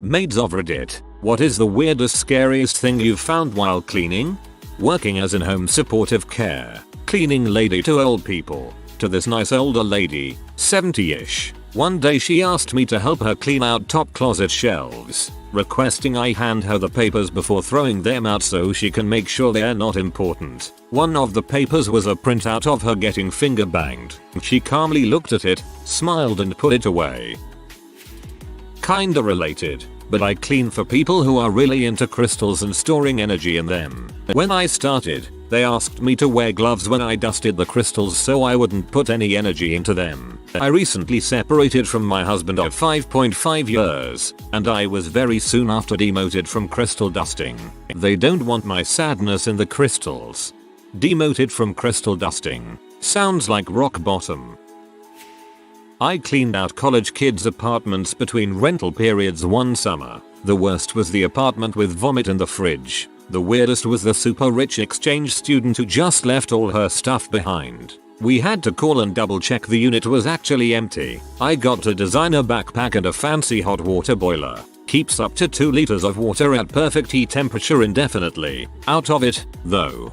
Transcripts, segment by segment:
Maids of Reddit, what is the weirdest scariest thing you've found while cleaning? Working as in-home supportive care, cleaning lady to old people, to this nice older lady, 70ish. One day she asked me to help her clean out top closet shelves, requesting I hand her the papers before throwing them out so she can make sure they're not important. One of the papers was a printout of her getting finger banged. She calmly looked at it, smiled and put it away. Kinda related, but I clean for people who are really into crystals and storing energy in them. When I started, they asked me to wear gloves when I dusted the crystals so I wouldn't put any energy into them. I recently separated from my husband of 5.5 years, and I was very soon after demoted from crystal dusting. They don't want my sadness in the crystals. Demoted from crystal dusting. Sounds like rock bottom. I cleaned out college kids' apartments between rental periods one summer. The worst was the apartment with vomit in the fridge. The weirdest was the super rich exchange student who just left all her stuff behind. We had to call and double check the unit was actually empty. I got a designer backpack and a fancy hot water boiler. Keeps up to 2 liters of water at perfect heat temperature indefinitely. Out of it, though.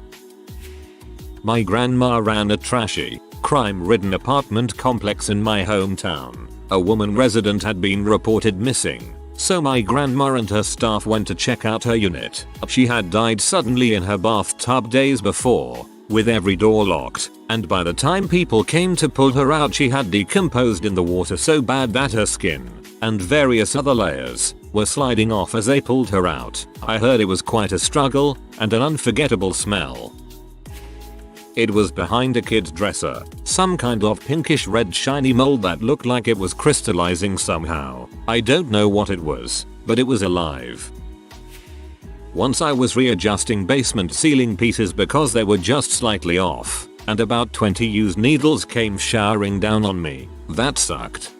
My grandma ran a trashy, crime-ridden apartment complex in my hometown. A woman resident had been reported missing, so my grandma and her staff went to check out her unit. She had died suddenly in her bathtub days before, with every door locked, and by the time people came to pull her out she had decomposed in the water so bad that her skin, and various other layers, were sliding off as they pulled her out. I heard it was quite a struggle, and an unforgettable smell. It was behind a kid's dresser, some kind of pinkish red shiny mold that looked like it was crystallizing somehow. I don't know what it was, but it was alive. Once I was readjusting basement ceiling pieces because they were just slightly off, and about 20 used needles came showering down on me. That sucked.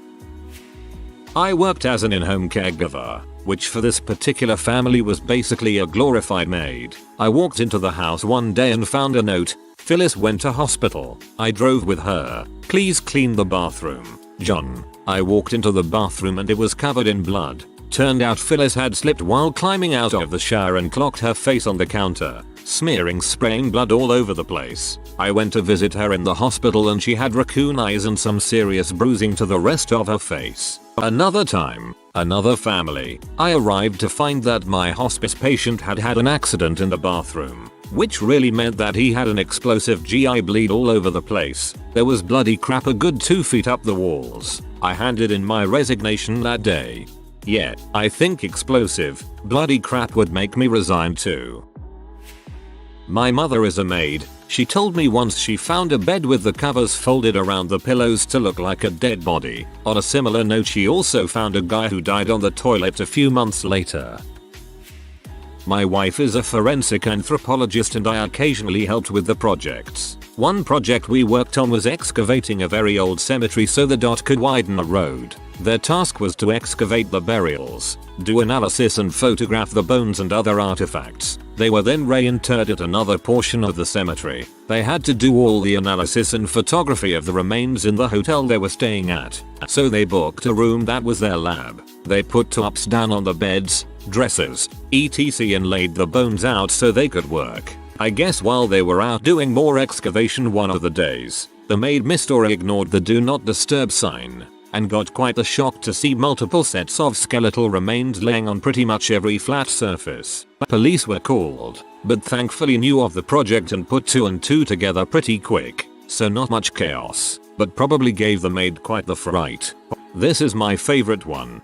I worked as an in-home caregiver, which for this particular family was basically a glorified maid. I walked into the house one day and found a note. Phyllis went to hospital. I drove with her. Please clean the bathroom. John. I walked into the bathroom and it was covered in blood. Turned out Phyllis had slipped while climbing out of the shower and clocked her face on the counter, spraying blood all over the place. I went to visit her in the hospital and she had raccoon eyes and some serious bruising to the rest of her face. Another time, another family, I arrived to find that my hospice patient had had an accident in the bathroom, which really meant that he had an explosive GI bleed all over the place. There was bloody crap a good 2 feet up the walls. I handed in my resignation that day. Yeah, I think explosive, bloody crap would make me resign too. My mother is a maid. She told me once she found a bed with the covers folded around the pillows to look like a dead body. On a similar note, she also found a guy who died on the toilet a few months later. My wife is a forensic anthropologist and I occasionally helped with the projects. One project we worked on was excavating a very old cemetery so the dot could widen a road. Their task was to excavate the burials, do analysis and photograph the bones and other artifacts. They were then reinterred at another portion of the cemetery. They had to do all the analysis and photography of the remains in the hotel they were staying at, so they booked a room that was their lab. They put tops down on the beds, dressers, etc. and laid the bones out so they could work. I guess while they were out doing more excavation one of the days, the maid missed or ignored the do not disturb sign, and got quite the shock to see multiple sets of skeletal remains laying on pretty much every flat surface. Police were called, but thankfully knew of the project and put 2 and 2 together pretty quick, so not much chaos, but probably gave the maid quite the fright. This is my favorite one.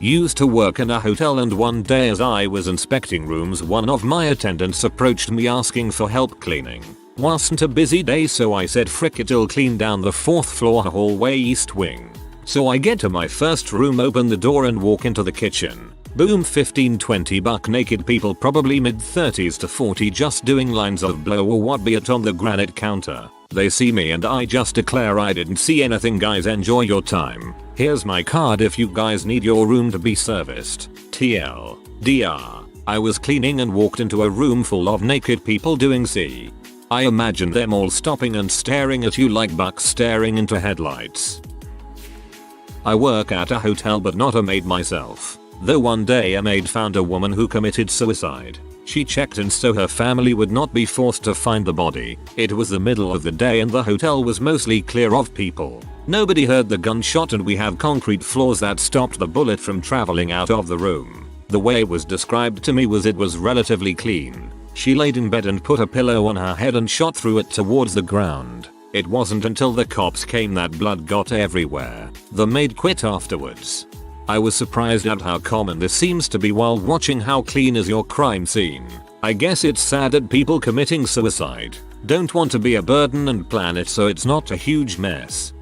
Used to work in a hotel and one day as I was inspecting rooms one of my attendants approached me asking for help cleaning. Wasn't a busy day so I said frick it, I'll clean down the 4th floor hallway east wing. So I get to my first room, open the door and walk into the kitchen. Boom, 15-20 buck naked people probably mid-30s to 40 just doing lines of blow or what be it on the granite counter. They see me and I just declare I didn't see anything. Guys, enjoy your time. Here's my card if you guys need your room to be serviced. TLDR. I was cleaning and walked into a room full of naked people doing C. I imagined them all stopping and staring at you like bucks staring into headlights. I work at a hotel but not a maid myself. Though one day a maid found a woman who committed suicide. She checked in so her family would not be forced to find the body. It was the middle of the day and the hotel was mostly clear of people. Nobody heard the gunshot and we have concrete floors that stopped the bullet from traveling out of the room. The way it was described to me was it was relatively clean. She laid in bed and put a pillow on her head and shot through it towards the ground. It wasn't until the cops came that blood got everywhere. The maid quit afterwards. I was surprised at how common this seems to be while watching how clean is your crime scene. I guess it's sad that people committing suicide don't want to be a burden and plan it so it's not a huge mess.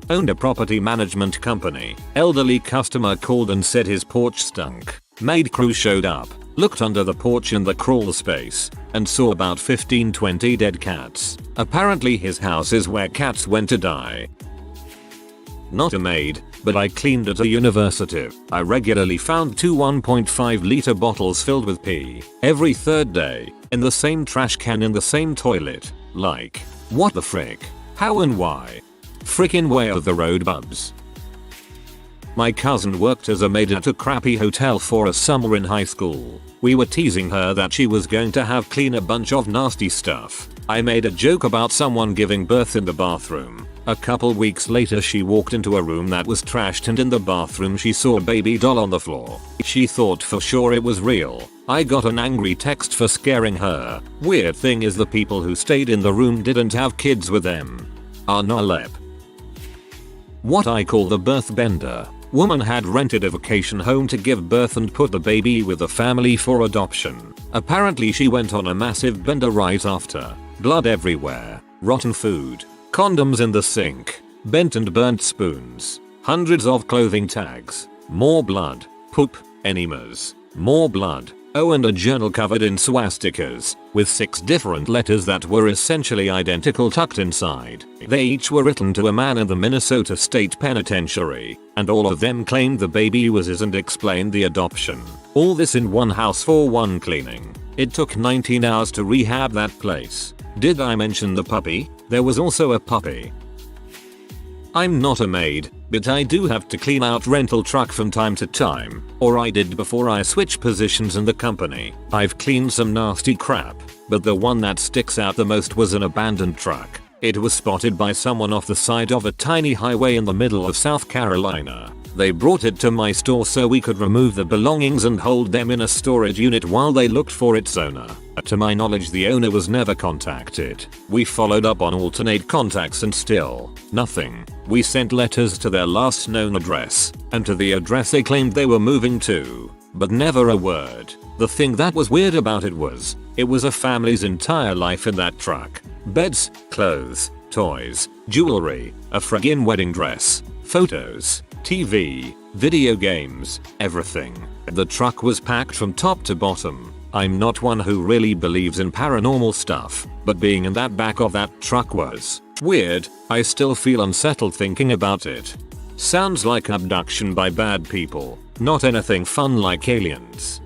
Owned a property management company. Elderly customer called and said his porch stunk. Maid crew showed up, looked under the porch in the crawl space, and saw about 15-20 dead cats. Apparently his house is where cats went to die. Not a maid, but I cleaned at a university. I regularly found two 1.5 liter bottles filled with pee every third day in the same trash can in the same toilet. Like, what the frick? How and why? Frickin' way of the road, bubs. My cousin worked as a maid at a crappy hotel for a summer in high school. We were teasing her that she was going to have clean a bunch of nasty stuff. I made a joke about someone giving birth in the bathroom. A couple weeks later she walked into a room that was trashed and in the bathroom she saw a baby doll on the floor. She thought for sure it was real. I got an angry text for scaring her. Weird thing is the people who stayed in the room didn't have kids with them. Nalep. What I call the birth bender. Woman had rented a vacation home to give birth and put the baby with the family for adoption. Apparently she went on a massive bender right after. Blood everywhere. Rotten food. Condoms in the sink. Bent and burnt spoons. Hundreds of clothing tags. More blood. Poop. Enemas. More blood. Oh, and a journal covered in swastikas, with 6 different letters that were essentially identical tucked inside. They each were written to a man in the Minnesota State Penitentiary, and all of them claimed the baby was his and explained the adoption. All this in one house for one cleaning. It took 19 hours to rehab that place. Did I mention the puppy? There was also a puppy. I'm not a maid, but I do have to clean out rental truck from time to time, or I did before I switched positions in the company. I've cleaned some nasty crap, but the one that sticks out the most was an abandoned truck. It was spotted by someone off the side of a tiny highway in the middle of South Carolina. They brought it to my store so we could remove the belongings and hold them in a storage unit while they looked for its owner. To my knowledge the owner was never contacted. We followed up on alternate contacts and still nothing. We sent letters to their last known address and to the address they claimed they were moving to, but never a word. The thing that was weird about it was a family's entire life in that truck. Beds, clothes, toys, jewelry, a friggin' wedding dress, photos, TV, video games, everything. The truck was packed from top to bottom. I'm not one who really believes in paranormal stuff, but being in that back of that truck was weird. I still feel unsettled thinking about it. Sounds like abduction by bad people, not anything fun like aliens.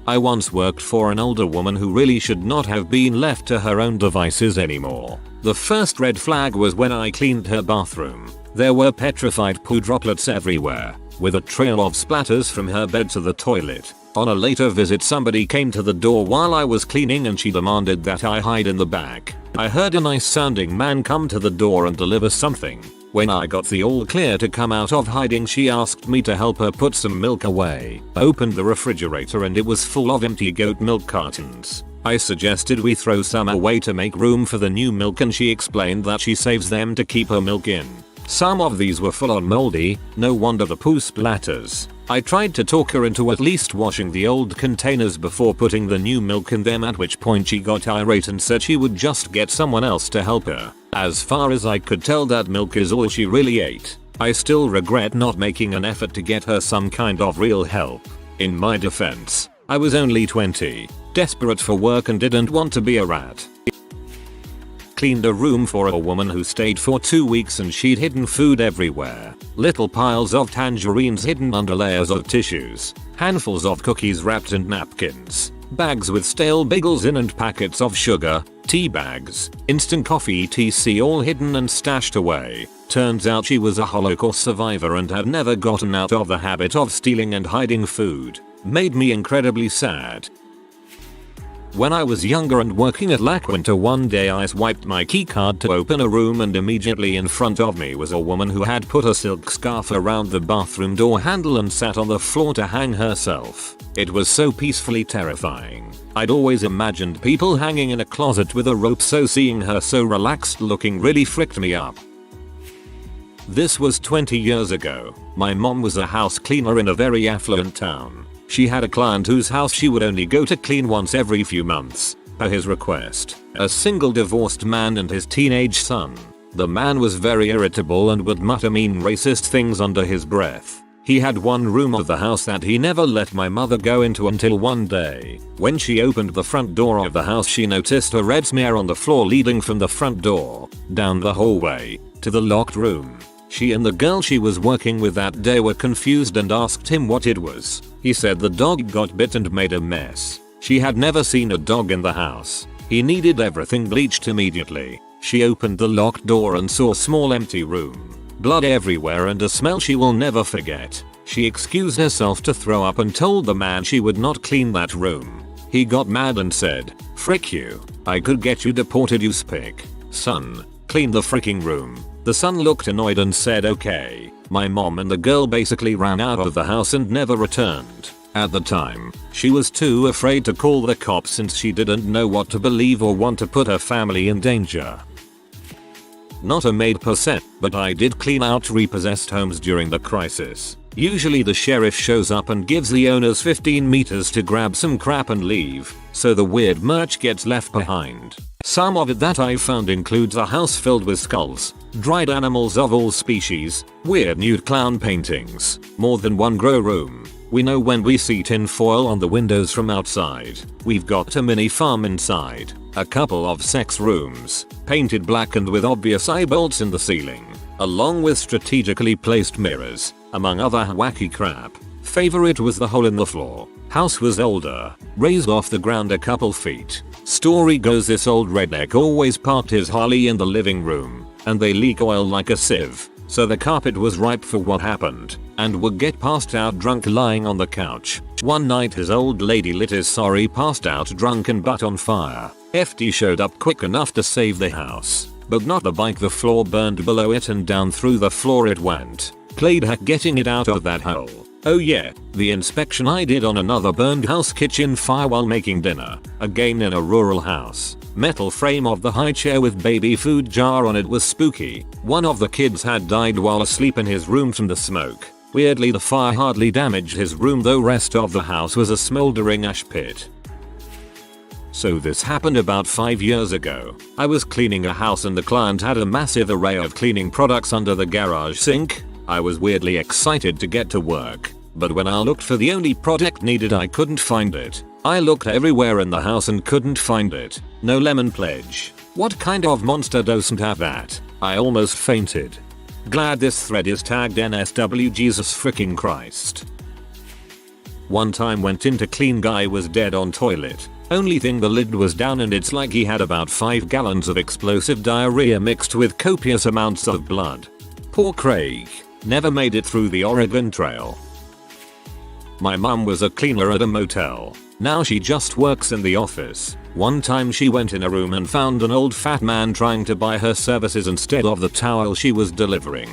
I once worked for an older woman who really should not have been left to her own devices anymore. The first red flag was when I cleaned her bathroom. There were petrified poo droplets everywhere, with a trail of splatters from her bed to the toilet. On a later visit somebody came to the door while I was cleaning and she demanded that I hide in the back. I heard a nice sounding man come to the door and deliver something. When I got the all clear to come out of hiding she asked me to help her put some milk away. I opened the refrigerator and it was full of empty goat milk cartons. I suggested we throw some away to make room for the new milk and she explained that she saves them to keep her milk in. Some of these were full on moldy, no wonder the poo splatters. I tried to talk her into at least washing the old containers before putting the new milk in them, at which point she got irate and said she would just get someone else to help her. As far as I could tell that milk is all she really ate. I still regret not making an effort to get her some kind of real help. In my defense, I was only 20, desperate for work and didn't want to be a rat. Cleaned a room for a woman who stayed for 2 weeks and she'd hidden food everywhere. Little piles of tangerines hidden under layers of tissues. Handfuls of cookies wrapped in napkins. Bags with stale bagels in and packets of sugar. tea bags, instant coffee etc. all hidden and stashed away. Turns out she was a Holocaust survivor and had never gotten out of the habit of stealing and hiding food. Made me incredibly sad. When I was younger and working at Lackwinter, one day I swiped my keycard to open a room and immediately in front of me was a woman who had put a silk scarf around the bathroom door handle and sat on the floor to hang herself. It was so peacefully terrifying. I'd always imagined people hanging in a closet with a rope, so seeing her so relaxed looking really freaked me up. This was 20 years ago. My mom was a house cleaner in a very affluent town. She had a client whose house she would only go to clean once every few months, per his request. A single divorced man and his teenage son. The man was very irritable and would mutter mean racist things under his breath. He had one room of the house that he never let my mother go into until one day. When she opened the front door of the house, she noticed a red smear on the floor leading from the front door, down the hallway, to the locked room. She and the girl she was working with that day were confused and asked him what it was. He said the dog got bit and made a mess. She had never seen a dog in the house. He needed everything bleached immediately. She opened the locked door and saw a small empty room. Blood everywhere and a smell she will never forget. She excused herself to throw up and told the man she would not clean that room. He got mad and said, "Frick you. I could get you deported, you spick. Son, clean the fricking room." The son looked annoyed and said okay. My mom and the girl basically ran out of the house and never returned. At the time, she was too afraid to call the cops since she didn't know what to believe or want to put her family in danger. Not a maid per se, but I did clean out repossessed homes during the crisis. Usually the sheriff shows up and gives the owners 15 meters to grab some crap and leave, so the weird merch gets left behind. Some of it that I found includes a house filled with skulls, dried animals of all species, weird nude clown paintings, more than one grow room. We know when we see tin foil on the windows from outside. We've got a mini farm inside, a couple of sex rooms, painted black and with obvious eye bolts in the ceiling, along with strategically placed mirrors, among other wacky crap. Favorite was the hole in the floor. House was older, raised off the ground a couple feet. Story goes this old redneck always parked his Harley in the living room, and they leak oil like a sieve, so the carpet was ripe for what happened, and would get passed out drunk lying on the couch. One night his old lady lit his sorry passed out drunk and butt on fire. FD showed up quick enough to save the house, but not the bike. The floor burned below it and down through the floor it went. Played hack getting it out of that hole. Oh yeah, the inspection I did on another burned house kitchen fire while making dinner, again in a rural house. Metal frame of the high chair with baby food jar on it was spooky. One of the kids had died while asleep in his room from the smoke. Weirdly the fire hardly damaged his room though rest of the house was a smoldering ash pit. So this happened about 5 years ago. I was cleaning a house and the client had a massive array of cleaning products under the garage sink. I was weirdly excited to get to work, but when I looked for the only product needed I couldn't find it. I looked everywhere in the house and couldn't find it. No lemon pledge. What kind of monster doesn't have that? I almost fainted. Glad this thread is tagged NSW Jesus freaking Christ. One time went in to clean, guy was dead on toilet. Only thing the lid was down and it's like he had about 5 gallons of explosive diarrhea mixed with copious amounts of blood. Poor Craig. Never made it through the Oregon Trail. My mum was a cleaner at a motel. Now she just works in the office. One time she went in a room and found an old fat man trying to buy her services instead of the towel she was delivering.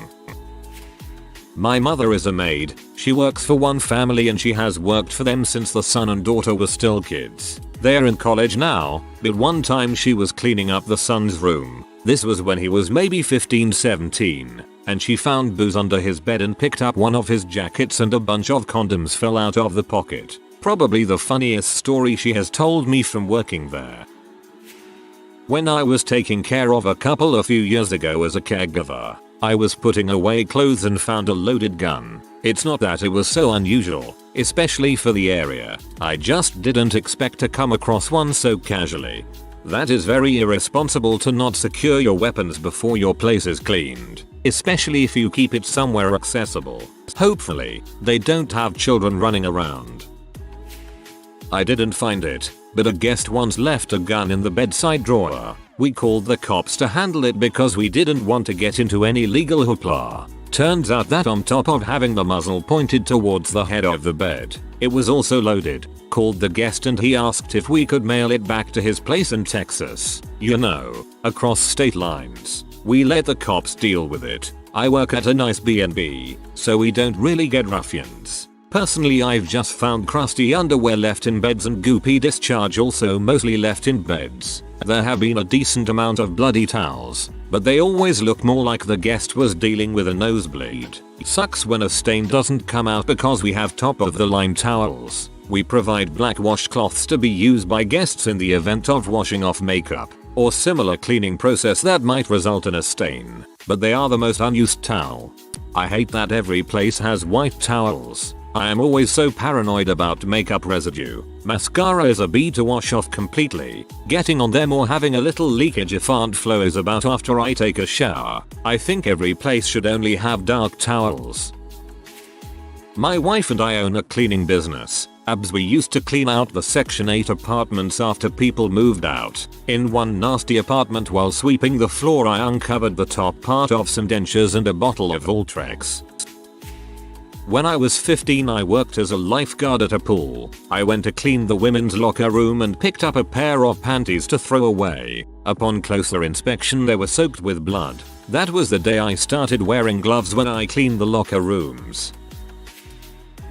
My mother is a maid. She works for one family and she has worked for them since the son and daughter were still kids. They're in college now, but one time she was cleaning up the son's room. This was when he was maybe 15-17, and she found booze under his bed and picked up one of his jackets and a bunch of condoms fell out of the pocket. Probably the funniest story she has told me from working there. When I was taking care of a couple a few years ago as a caregiver, I was putting away clothes and found a loaded gun. It's not that it was so unusual, especially for the area. I just didn't expect to come across one so casually. That is very irresponsible to not secure your weapons before your place is cleaned, especially if you keep it somewhere accessible. Hopefully, they don't have children running around. I didn't find it, but a guest once left a gun in the bedside drawer. We called the cops to handle it because we didn't want to get into any legal hoopla. Turns out that on top of having the muzzle pointed towards the head of the bed, it was also loaded. Called the guest and he asked if we could mail it back to his place in Texas. You know, across state lines. We let the cops deal with it. I work at a nice B&B, so we don't really get ruffians. Personally, I've just found crusty underwear left in beds and goopy discharge also mostly left in beds. There have been a decent amount of bloody towels, but they always look more like the guest was dealing with a nosebleed. Sucks when a stain doesn't come out because we have top of the line towels. We provide black washcloths to be used by guests in the event of washing off makeup or similar cleaning process that might result in a stain, but they are the most unused towel. I hate that every place has white towels. I am always so paranoid about makeup residue. Mascara is a B to wash off completely. Getting on them or having a little leakage if aunt flow is about after I take a shower. I think every place should only have dark towels. My wife and I own a cleaning business. We used to clean out the Section 8 apartments after people moved out. In one nasty apartment while sweeping the floor I uncovered the top part of some dentures and a bottle of Ultrex. When I was 15 I worked as a lifeguard at a pool. I went to clean the women's locker room and picked up a pair of panties to throw away. Upon closer inspection they were soaked with blood. That was the day I started wearing gloves when I cleaned the locker rooms.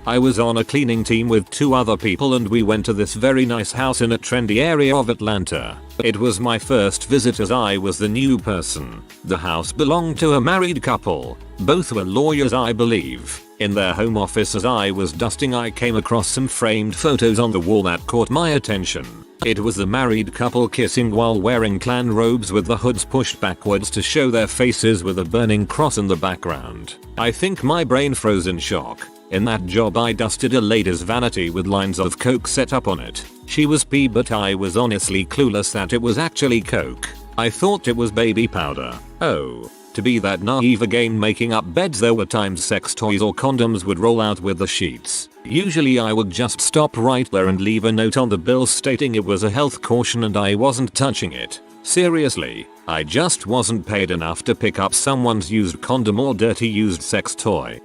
I was on a cleaning team with 2 other people and we went to this very nice house in a trendy area of Atlanta. It was my first visit as I was the new person. The house belonged to a married couple. Both were lawyers I believe. In their home office as I was dusting I came across some framed photos on the wall that caught my attention. It was the married couple kissing while wearing clan robes with the hoods pushed backwards to show their faces with a burning cross in the background. I think my brain froze in shock. In that job I dusted a lady's vanity with lines of coke set up on it. She was pee but I was honestly clueless that it was actually coke. I thought it was baby powder. Oh. To be that naive again making up beds there were times sex toys or condoms would roll out with the sheets. Usually I would just stop right there and leave a note on the bill stating it was a health caution and I wasn't touching it. Seriously, I just wasn't paid enough to pick up someone's used condom or dirty used sex toy.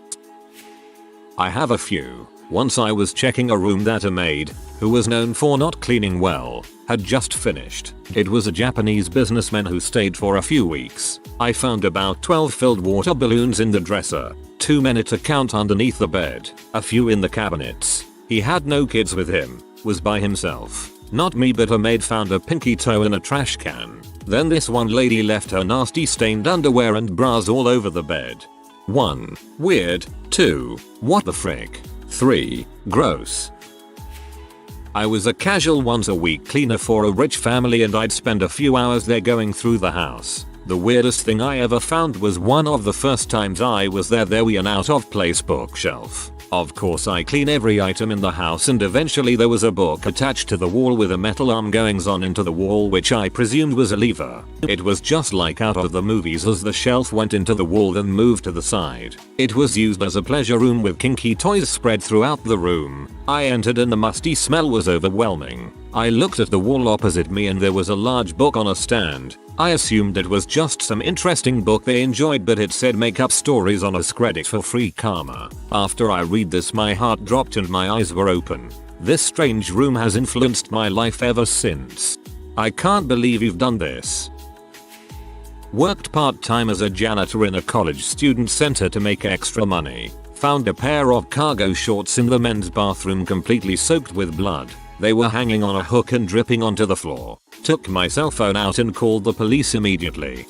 I have a few. Once I was checking a room that a maid, who was known for not cleaning well, had just finished. It was a Japanese businessman who stayed for a few weeks. I found about 12 filled water balloons in the dresser, too many to count underneath the bed, a few in the cabinets. He had no kids with him, was by himself. Not me but a maid found a pinky toe in a trash can. Then this one lady left her nasty stained underwear and bras all over the bed. 1. Weird. 2. What the frick. 3. Gross. I was a casual once a week cleaner for a rich family and I'd spend a few hours there going through the house. The weirdest thing I ever found was one of the first times I was there was an out of place bookshelf. Of course I clean every item in the house and eventually there was a book attached to the wall with a metal arm goings on into the wall which I presumed was a lever. It was just like out of the movies as the shelf went into the wall then moved to the side. It was used as a pleasure room with kinky toys spread throughout the room. I entered and the musty smell was overwhelming. I looked at the wall opposite me and there was a large book on a stand. I assumed it was just some interesting book they enjoyed but it said make up stories on AskReddit for free karma. After I read this my heart dropped and my eyes were open. This strange room has influenced my life ever since. I can't believe you've done this. Worked part-time as a janitor in a college student center to make extra money. Found a pair of cargo shorts in the men's bathroom completely soaked with blood. They were hanging on a hook and dripping onto the floor. Took my cell phone out and called the police immediately.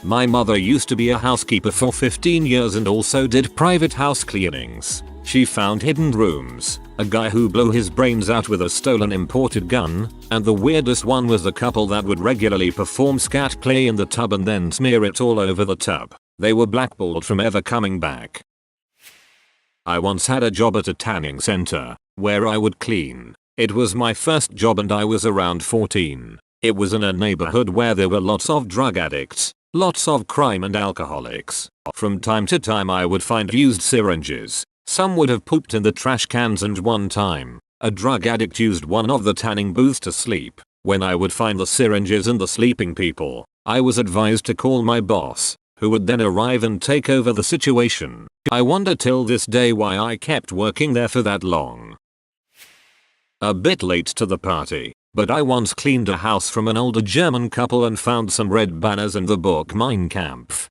My mother used to be a housekeeper for 15 years and also did private house cleanings. She found hidden rooms, a guy who blew his brains out with a stolen imported gun, and the weirdest one was a couple that would regularly perform scat play in the tub and then smear it all over the tub. They were blackballed from ever coming back. I once had a job at a tanning center, where I would clean. It was my first job and I was around 14. It was in a neighborhood where there were lots of drug addicts, lots of crime and alcoholics. From time to time I would find used syringes. Some would have pooped in the trash cans and one time, A drug addict used one of the tanning booths to sleep. When I would find the syringes and the sleeping people, I was advised to call my boss, who would then arrive and take over the situation. I wonder till this day why I kept working there for that long. A bit late to the party, but I once cleaned a house from an older German couple and found some red banners and the book Mein Kampf.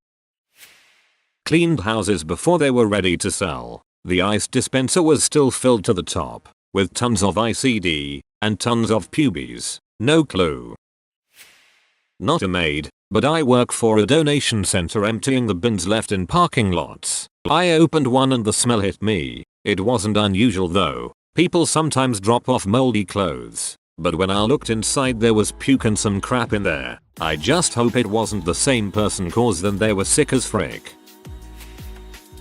Cleaned houses before they were ready to sell. The ice dispenser was still filled to the top, with tons of ICD, and tons of pubes. No clue. Not a maid, but I work for a donation center emptying the bins left in parking lots. I opened one and the smell hit me. It wasn't unusual though. People sometimes drop off moldy clothes. But when I looked inside there was puke and some crap in there. I just hope it wasn't the same person cause then they were sick as frick.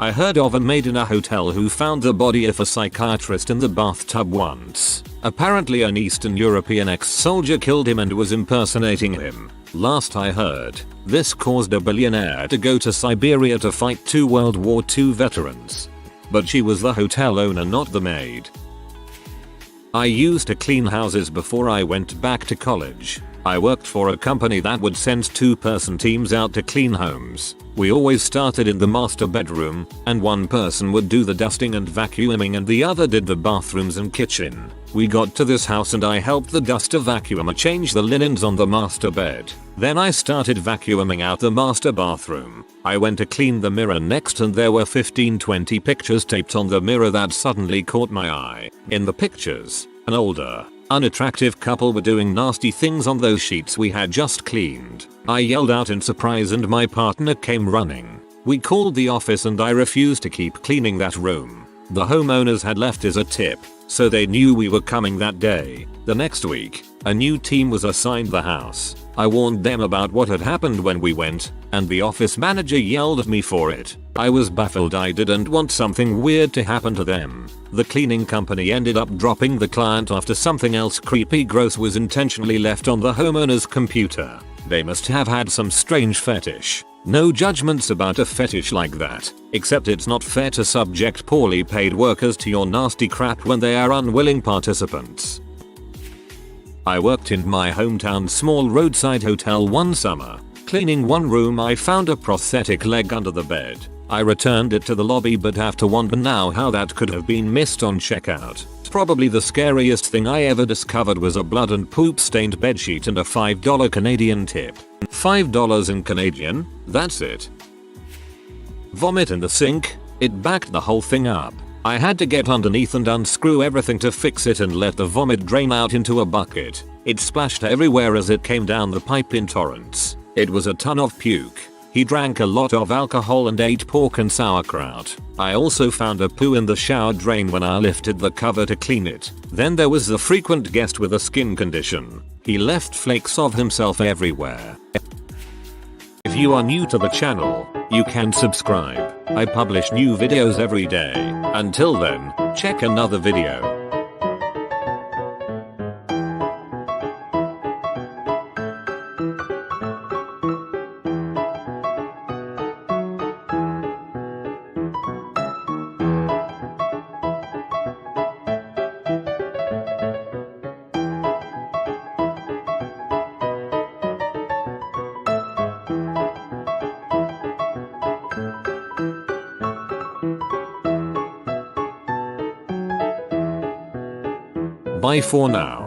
I heard of a maid in a hotel who found the body of a psychiatrist in the bathtub once. Apparently an Eastern European ex-soldier killed him and was impersonating him. Last I heard, this caused a billionaire to go to Siberia to fight 2 World War II veterans. But she was the hotel owner, not the maid. I used to clean houses before I went back to college. I worked for a company that would send 2-person teams out to clean homes. We always started in the master bedroom, and one person would do the dusting and vacuuming and the other did the bathrooms and kitchen. We got to this house and I helped the duster vacuumer change the linens on the master bed. Then I started vacuuming out the master bathroom. I went to clean the mirror next and there were 15-20 pictures taped on the mirror that suddenly caught my eye. In the pictures, an older, unattractive couple were doing nasty things on those sheets we had just cleaned. I yelled out in surprise and my partner came running. We called the office and I refused to keep cleaning that room. The homeowners had left as a tip, so they knew we were coming that day. The next week, a new team was assigned the house. I warned them about what had happened when we went, and the office manager yelled at me for it. I was baffled. I didn't want something weird to happen to them. The cleaning company ended up dropping the client after something else creepy gross was intentionally left on the homeowner's computer. They must have had some strange fetish. No judgments about a fetish like that, except it's not fair to subject poorly paid workers to your nasty crap when they are unwilling participants. I worked in my hometown small roadside hotel one summer. Cleaning one room I found a prosthetic leg under the bed. I returned it to the lobby but have to wonder now how that could have been missed on checkout. Probably the scariest thing I ever discovered was a blood and poop stained bedsheet and a $5 Canadian tip. $5 in Canadian? That's it. Vomit in the sink? It backed the whole thing up. I had to get underneath and unscrew everything to fix it and let the vomit drain out into a bucket. It splashed everywhere as it came down the pipe in torrents. It was a ton of puke. He drank a lot of alcohol and ate pork and sauerkraut. I also found a poo in the shower drain when I lifted the cover to clean it. Then there was the frequent guest with a skin condition. He left flakes of himself everywhere. If you are new to the channel, you can subscribe. I publish new videos every day. Until then, check another video. Bye for now.